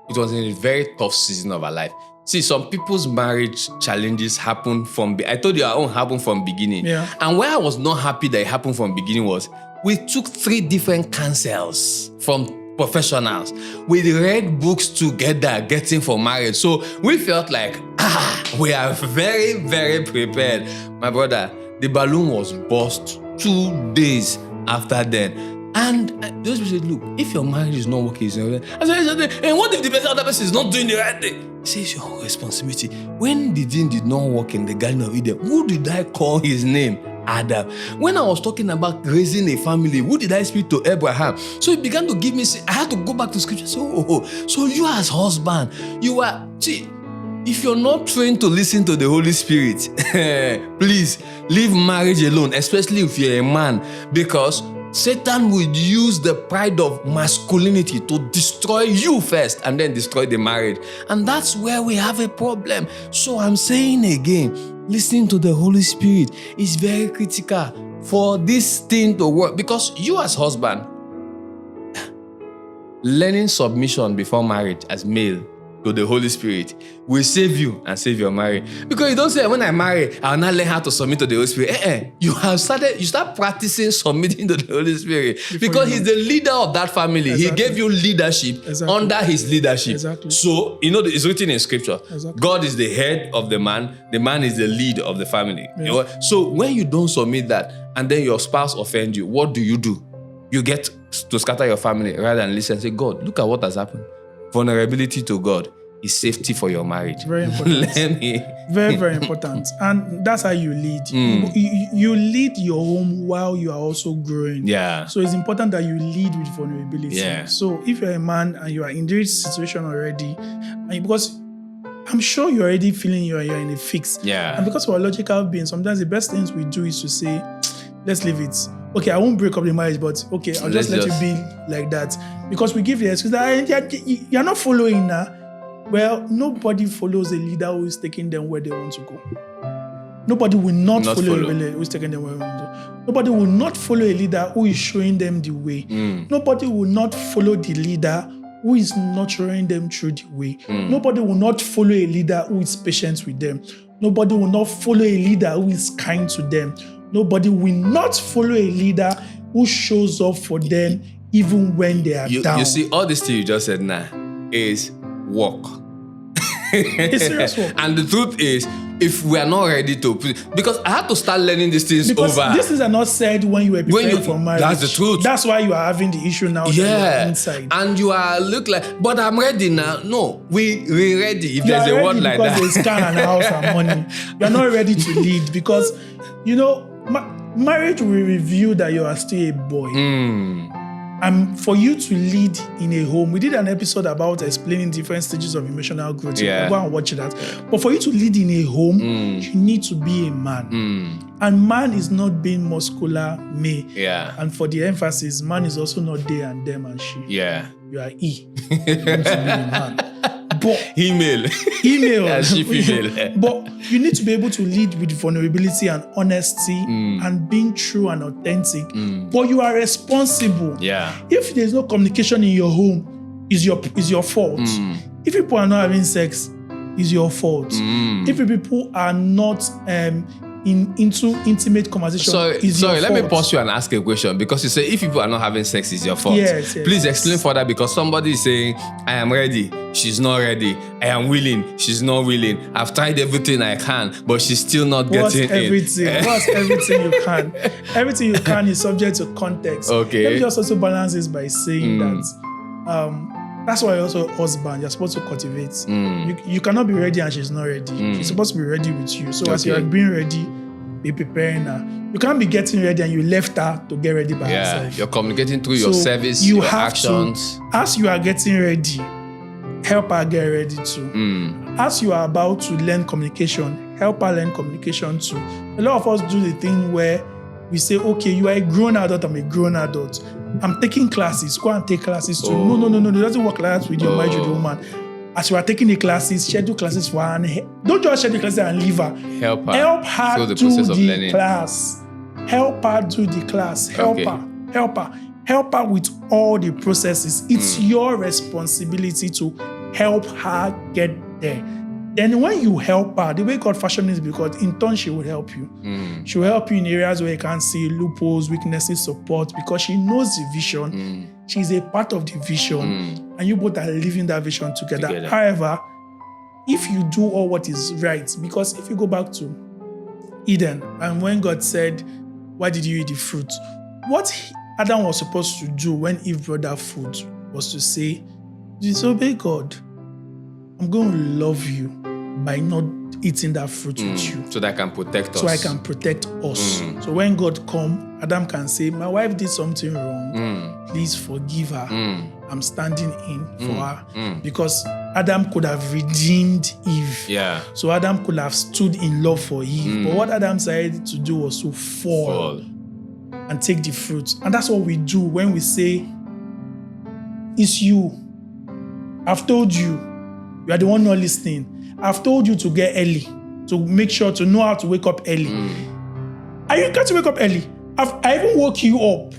Speaker 1: it was in a very tough season of our life. See, some people's marriage challenges happen I told you our own happened from beginning.
Speaker 2: Yeah.
Speaker 1: And why I was not happy that it happened from beginning was we took 3 different counsels from professionals. We read books together, getting for marriage. So we felt like, we are very, very prepared. My brother, the balloon was burst 2 days after then. And those people said, look, if your marriage is not working, I said, and what if the other person is not doing the right thing? He says, it's your responsibility. When the thing did not work in the Garden of Eden, who did I call his name? Adam. When I was talking about raising a family, who did I speak to? Abraham. So he began to give me, I had to go back to scripture. So you as husband, if you're not trained to listen to the Holy Spirit, please leave marriage alone, especially if you're a man, because Satan would use the pride of masculinity to destroy you first and then destroy the marriage. And that's where we have a problem. So I'm saying again, listening to the Holy Spirit is very critical for this thing to work. Because you as husband, learning submission before marriage as male to the Holy Spirit will save you and save your marriage. Because you don't say, when I marry, I'll not learn how to submit to the Holy Spirit. You start practicing submitting to the Holy Spirit because he's the leader of that family. Exactly. He gave you leadership under his leadership. Exactly. So, it's written in scripture. Exactly. God is the head of the man is the lead of the family. Yeah. So when you don't submit that and then your spouse offends you, what do? You get to scatter your family rather than listen and say, God, look at what has happened. Vulnerability to God is safety for your marriage.
Speaker 2: Very important. Very, very important. And that's how you lead. You lead your home while you are also growing.
Speaker 1: Yeah.
Speaker 2: So it's important that you lead with vulnerability. Yeah. So if you're a man and you are in this situation already, and because I'm sure you're already feeling you're in a fix.
Speaker 1: Yeah.
Speaker 2: And because we're logical beings, sometimes the best things we do is to say, let's leave it. Okay, I won't break up the marriage, but okay, I'll just let you be like that. Because we give the excuse that you're not following now. Well, nobody follows a leader who is taking them where they want to go. Nobody will not follow a leader who is taking them where they want to go. Nobody will not follow a leader who is showing them the way. Nobody will not follow the leader who is not showing them through the way. Nobody will not follow a leader who is patient with them. Nobody will not follow a leader who is kind to them. Nobody will not follow a leader who shows up for them even when they are down.
Speaker 1: You see, all this thing you just said now is work.
Speaker 2: It's serious work.
Speaker 1: And the truth is, if we are not ready to, because I had to start learning these things
Speaker 2: because
Speaker 1: over.
Speaker 2: These things are not said when you were preparing for marriage.
Speaker 1: That's the truth.
Speaker 2: That's why you are having the issue now.
Speaker 1: Yeah.
Speaker 2: That you are inside.
Speaker 1: And you are look like, but I'm ready now. No, we ready. If there's a word like that.
Speaker 2: Because there's car and house and money. You're not ready to lead because, marriage will reveal that you are still a boy. And for you to lead in a home, we did an episode about explaining different stages of emotional growth.
Speaker 1: Yeah.
Speaker 2: Go and watch that. But for you to lead in a home, you need to be a man. And man is not being muscular, me.
Speaker 1: Yeah.
Speaker 2: And for the emphasis, man is also not they and them and she.
Speaker 1: Yeah.
Speaker 2: You are he. You need to be a man. But
Speaker 1: Female.
Speaker 2: Yeah,
Speaker 1: she female.
Speaker 2: But you need to be able to lead with vulnerability and honesty and being true and authentic. But you are responsible.
Speaker 1: Yeah.
Speaker 2: If there's no communication in your home, is your fault. If people are not having sex, is your fault. If people are not into intimate conversation, is your fault.
Speaker 1: Let me pause you and ask a question, because you say if people are not having sex, it's your fault.
Speaker 2: Yes.
Speaker 1: Please explain further, because somebody is saying, I am ready, she's not ready. I am willing, she's not willing. I've tried everything I can, but she's still not getting in.
Speaker 2: What's everything you can? Everything you can is subject to context.
Speaker 1: Okay.
Speaker 2: Let me just also balance this by saying that that's why also husband, you're supposed to cultivate. You cannot be ready and she's not ready. She's supposed to be ready with you. So as you're being ready, be preparing her. You can't be getting ready and you left her to get ready by herself.
Speaker 1: You're communicating through your service, your actions.
Speaker 2: As you are getting ready, help her get ready too. As you are about to learn communication, help her learn communication too. A lot of us do the thing where we say, okay, you are a grown adult, I'm a grown adult. I'm taking classes. Go and take classes too. No. It doesn't work like that with your marriage with the woman. As you are taking the classes, schedule classes for her. And don't just schedule classes and leave her.
Speaker 1: Help
Speaker 2: her
Speaker 1: through the
Speaker 2: do
Speaker 1: process of
Speaker 2: the
Speaker 1: learning.
Speaker 2: class. Help her do the class. Help her with all the processes. It's your responsibility to help her get there. Then when you help her, the way God fashioned is because in turn she will help you. She will help you in areas where you can't see loopholes, weaknesses, support, because she knows the vision. She's a part of the vision, and you both are living that vision together. However, if you do all what is right, because if you go back to Eden, and when God said, why did you eat the fruit? What Adam was supposed to do when Eve brought that fruit was to say, disobey God. I'm going to love you by not eating that fruit with you.
Speaker 1: So that I can protect us.
Speaker 2: So I can protect us. So when God come, Adam can say, my wife did something wrong. Please forgive her. I'm standing in for her. Because Adam could have redeemed Eve.
Speaker 1: Yeah.
Speaker 2: So Adam could have stood in love for Eve. But what Adam decided to do was to fall and take the fruit. And that's what we do when we say, it's you. I've told you. You are the one not listening. I've told you to get early, to make sure to know how to wake up early. Are you got to wake up early? I even woke you up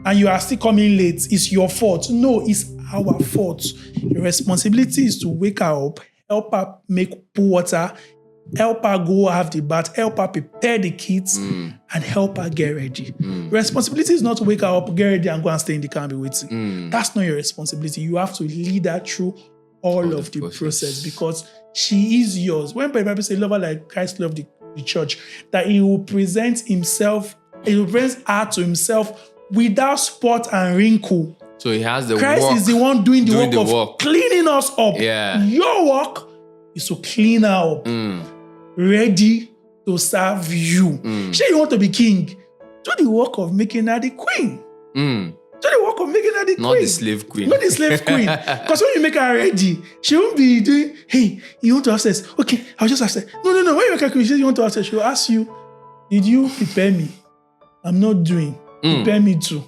Speaker 2: and you are still coming late. It's your fault. No, it's our fault. Your responsibility is to wake her up, help her make pour water, help her go have the bath, help her prepare the kids, and help her get ready. Responsibility is not to wake her up, get ready, and go and stay in the car and be waiting. That's not your responsibility. You have to lead her through all of the process because she is yours. When the Bible says, love her like Christ loved the church, that he will present himself, he will present her to himself without spot and wrinkle.
Speaker 1: So he has the
Speaker 2: Christ
Speaker 1: work.
Speaker 2: is the one doing the work of cleaning us up.
Speaker 1: Yeah.
Speaker 2: Your work is to clean her up, ready to serve you. Say you want to be king, do the work of making her the queen. Do the work of making her the queen.
Speaker 1: Not the slave queen.
Speaker 2: Not the slave queen. Because when you make her ready, she won't be doing, hey, you want to have sex? Okay, I'll just have sex. No. When you make her queen, she says you want to have sex. She'll ask you, did you prepare me? I'm not doing. Prepare me too.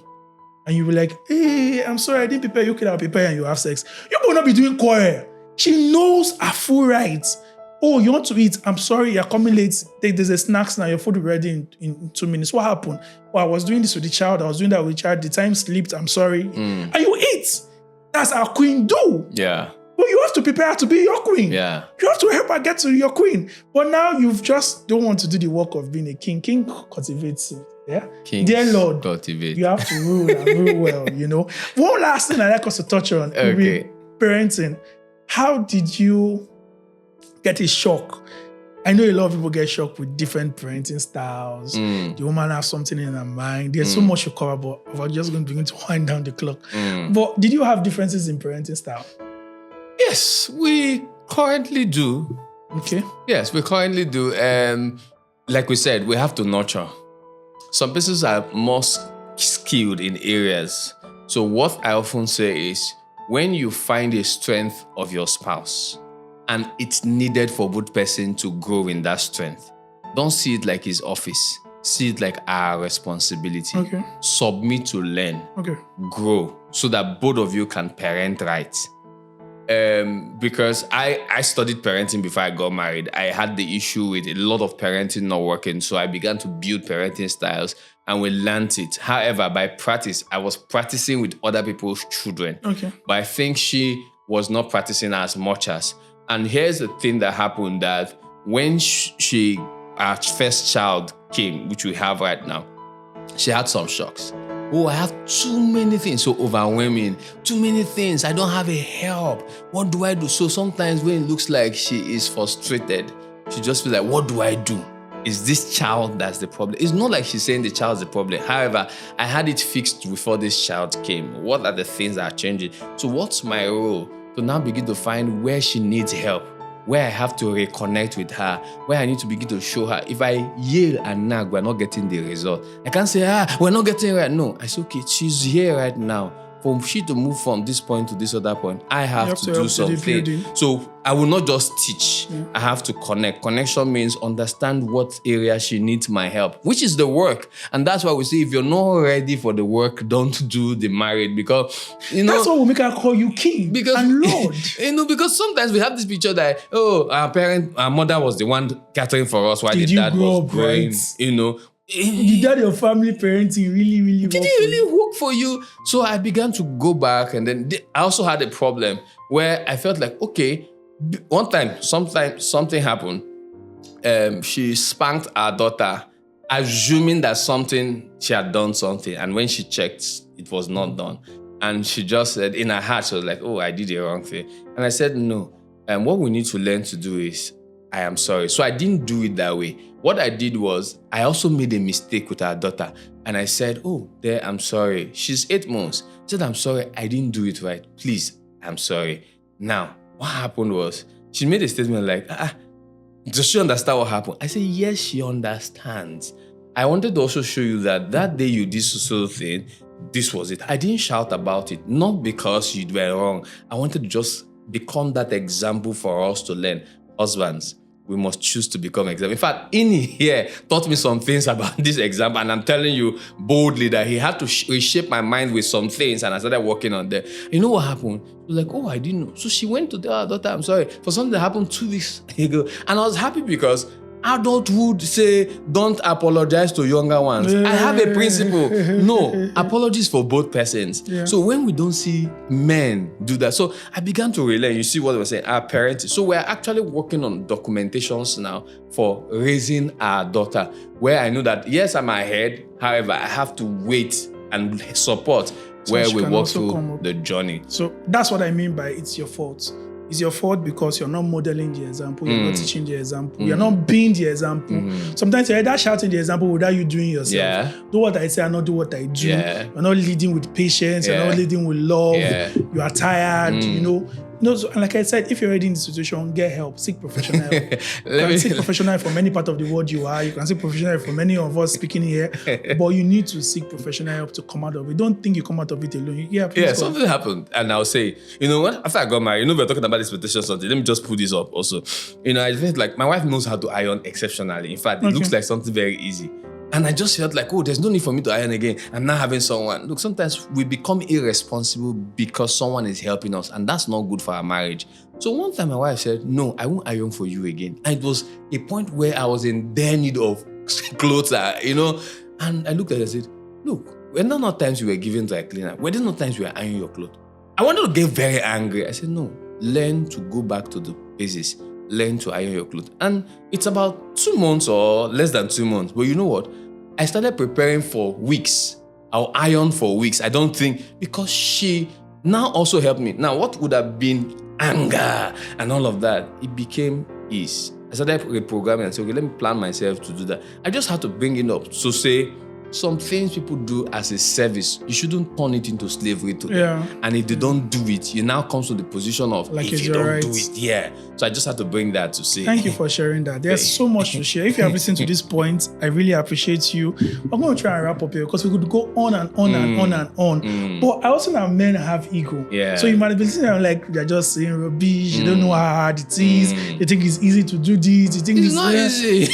Speaker 2: And you'll be like, hey, I'm sorry, I didn't prepare you. Okay, I'll prepare and you have sex. You will not be doing quarrel. She knows her full rights. Oh, you want to eat? I'm sorry, you're coming late. There's a snacks now. Your food will be ready in 2 minutes. What happened? Well, I was doing this with the child. I was doing that with the child. The time slipped. I'm sorry. And you eat. That's how queen do.
Speaker 1: Yeah.
Speaker 2: But you have to prepare her to be your queen.
Speaker 1: Yeah.
Speaker 2: You have to help her get to your queen. But now you've just don't want to do the work of being a king. King cultivates. Yeah.
Speaker 1: Kings
Speaker 2: Dear Lord,
Speaker 1: cultivate.
Speaker 2: you have to rule and rule well, you know. One last thing I'd like us to touch on.
Speaker 1: Okay.
Speaker 2: Parenting. How did you get a shock? I know a lot of people get shocked with different parenting styles. The woman has something in her mind. There's so much to cover, but we're just going to begin to wind down the clock. But did you have differences in parenting style?
Speaker 1: Yes, we currently do.
Speaker 2: Okay.
Speaker 1: Yes, we currently do. Like we said, we have to nurture. Some persons are more skilled in areas. So what I often say is, when you find a strength of your spouse, and it's needed for both person to grow in that strength, don't see it like his office. See it like our responsibility.
Speaker 2: Okay.
Speaker 1: Submit to learn.
Speaker 2: Okay.
Speaker 1: Grow so that both of you can parent right. Because I studied parenting before I got married. I had the issue with a lot of parenting not working. So I began to build parenting styles and we learned it. However, by practice, I was practicing with other people's children.
Speaker 2: Okay.
Speaker 1: But I think she was not practicing as much as. And here's the thing that happened, that when our first child came, which we have right now, she had some shocks. Oh, I have too many things, so overwhelming. Too many things. I don't have a help. What do I do? So sometimes when it looks like she is frustrated, she just feels like, what do I do? Is this child that's the problem? It's not like she's saying the child's the problem. However, I had it fixed before this child came. What are the things that are changing? So what's my role? To now begin to find where she needs help, where I have to reconnect with her, where I need to begin to show her. If I yell and nag, we're not getting the result. I can't say, we're not getting it right. No, I say, okay, she's here right now. For she to move from this point to this other point, I have to do something. So I will not just teach. Yeah. I have to connect. Connection means understand what area she needs my help, which is the work. And that's why we say, if you're not ready for the work, don't do the marriage, because,
Speaker 2: that's what will make her call you king and Lord.
Speaker 1: Because sometimes we have this picture that, our mother was the one catering for us while the dad was growing,
Speaker 2: Did that your family parenting really work?
Speaker 1: Did it really work for you? So I began to go back, and then I also had a problem where I felt like, okay, One time, something happened. She spanked our daughter, assuming that she had done something. And when she checked, it was not done. And she just said, in her heart, she was like, oh, I did the wrong thing. And I said, no. And what we need to learn to do is, I am sorry. So I didn't do it that way. What I did was, I also made a mistake with our daughter. And I said, oh, I'm sorry. She's 8 months. I said, I'm sorry. I didn't do it right. Please, I'm sorry. Now, what happened was, she made a statement like, does she understand what happened? I said, yes, she understands. I wanted to also show you that day you did so thing, this was it. I didn't shout about it, not because you were wrong. I wanted to just become that example for us to learn. Husbands, we must choose to become example. In fact, Ini here taught me some things about this example, and I'm telling you boldly that he had to reshape my mind with some things, and I started working on them. You know what happened? She was like, oh, I didn't know. So she went to tell her daughter, I'm sorry, for something that happened 2 weeks ago. And I was happy because adulthood say, don't apologize to younger ones. I have a principle. No, apologies for both persons. Yeah. So when we don't see men do that, so I began to relate. You see what I was saying, our parenting. So we're actually working on documentations now for raising our daughter, where I know that, yes, I'm ahead. However, I have to wait and support where we walk through the journey.
Speaker 2: So that's what I mean by it's your fault. It's your fault because you're not modeling the example, you're not teaching the example, you're not being the example. Sometimes you're either shouting the example without you doing yourself. Yeah. Do what I say and not do what I do. Yeah. You're not leading with patience, you're not leading with love, you are tired, you know. No, so, and like I said, if you're already in the situation, get help, seek professional help. You can seek professional help from any part of the world you are. You can seek professional help from any of us speaking here. But you need to seek professional help to come out of it. Don't think you come out of it alone.
Speaker 1: Something happened. And I'll say, you know what? After I got married, we're talking about expectations something. Let me just put this up also. I think like my wife knows how to iron exceptionally. In fact, it looks like something very easy. And I just felt like, oh, there's no need for me to iron again. I'm not having someone. Look, sometimes we become irresponsible because someone is helping us, and that's not good for our marriage. So one time my wife said, no, I won't iron for you again. And it was a point where I was in bare need of clothes, And I looked at her and said, look, were there not times you were giving to a cleaner? Were there not times you were ironing your clothes? I wanted to get very angry. I said, no, learn to go back to the basics. Learn to iron your clothes. And it's about 2 months or less than 2 months. But you know what? I started preparing for weeks. I'll iron for weeks. I don't think, because she now also helped me. Now, what would have been anger and all of that, it became ease. I started reprogramming and said, okay, let me plan myself to do that. I just had to bring it up. So say, some things people do as a service, you shouldn't turn it into slavery to them. And if they don't do it, you now come to the position of, like, if you don't do it, So I just had to bring that to say.
Speaker 2: Thank you for sharing that. There's so much to share. If you have listened to this point, I really appreciate you. I'm going to try and wrap up here because we could go on and on and on and on. But I also know men have ego. Yeah. So you might be listening and like, they're just saying rubbish. You don't know how hard it is. They think it's easy to do this. You think
Speaker 1: it's not easy.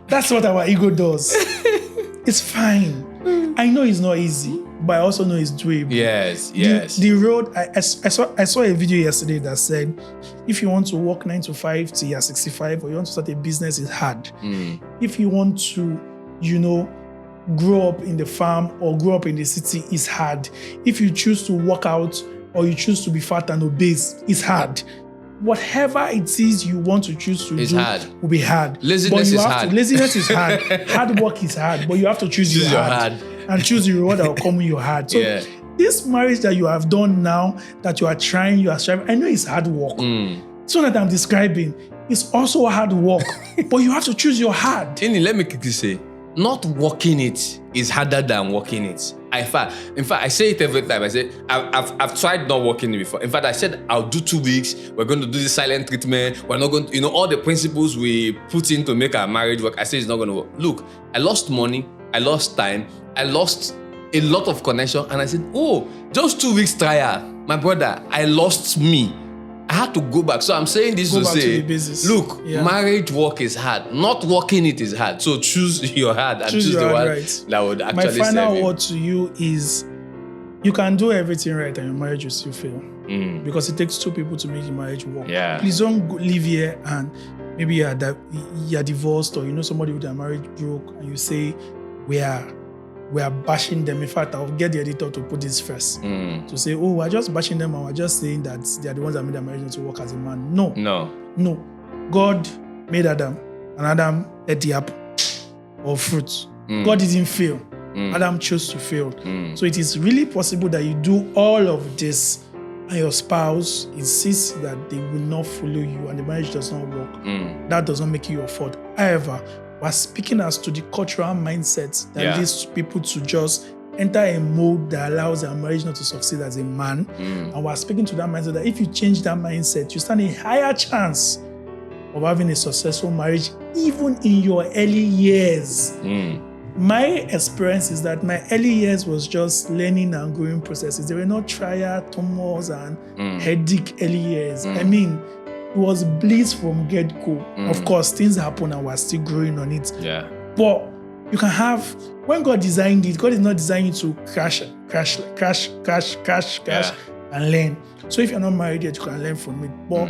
Speaker 2: That's what our ego does. It's fine. I know it's not easy, but I also know it's doable.
Speaker 1: Yes.
Speaker 2: The road, I saw a video yesterday that said, if you want to work 9 to 5 till you're 65, or you want to start a business, it's hard. If you want to, grow up in the farm or grow up in the city, it's hard. If you choose to work out or you choose to be fat and obese, it's hard. Whatever it is you want to choose to do will be hard.
Speaker 1: Laziness is hard.
Speaker 2: Laziness is hard. Hard work is hard, but you have to choose your hard. And choose the reward that will come with your hard. So this marriage that you have done now, that you are trying, you are striving, I know it's hard work. So that I'm describing, it's also hard work, but you have to choose your hard.
Speaker 1: Ini, let me quickly say, not working it is harder than working it. In fact, I say it every time. I say, I've tried not working it before. In fact, I said, I'll do 2 weeks. We're going to do this silent treatment. We're not going to, all the principles we put in to make our marriage work. I say it's not going to work. Look, I lost money. I lost time. I lost a lot of connection. And I said, oh, just 2 weeks trial. My brother, I lost me. I had to go back. So I'm saying this to say, look, marriage work is hard. Not working it is hard. So choose your hard and choose the one that would actually serve you.
Speaker 2: My final word to you is, you can do everything right and your marriage will still fail. Because it takes 2 people to make the marriage work. Please don't live here and maybe you're divorced, or somebody with their marriage broke and you say, we are we are bashing them. In fact, I'll get the editor to put this first. To say, oh, we're just bashing them and we're just saying that they are the ones that made their marriage not to work as a man. No. God made Adam, and Adam ate the apple of fruit. God didn't fail. Adam chose to fail. So it is really possible that you do all of this and your spouse insists that they will not follow you and the marriage does not work. That does not make you your fault. However, we're speaking as to the cultural mindset that leads people to just enter a mode that allows their marriage not to succeed as a man. And we're speaking to that mindset that if you change that mindset, you stand a higher chance of having a successful marriage even in your early years. My experience is that my early years was just learning and growing processes. There were no trial, tumors, and headache early years. I mean, it was bliss from get-go. Of course, things happen and we're still growing on it. But you can have, when God designed it, God is not designing you to crash, and learn. So if you're not married yet, you can learn from it. But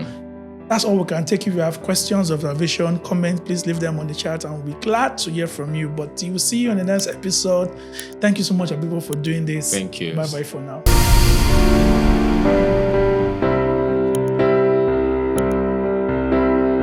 Speaker 2: that's all we can take. If you have questions, observation, comments, please leave them on the chat and we'll be glad to hear from you. But we will see you on the next episode. Thank you so much, Abibo, for doing this.
Speaker 1: Thank you.
Speaker 2: Bye-bye for now.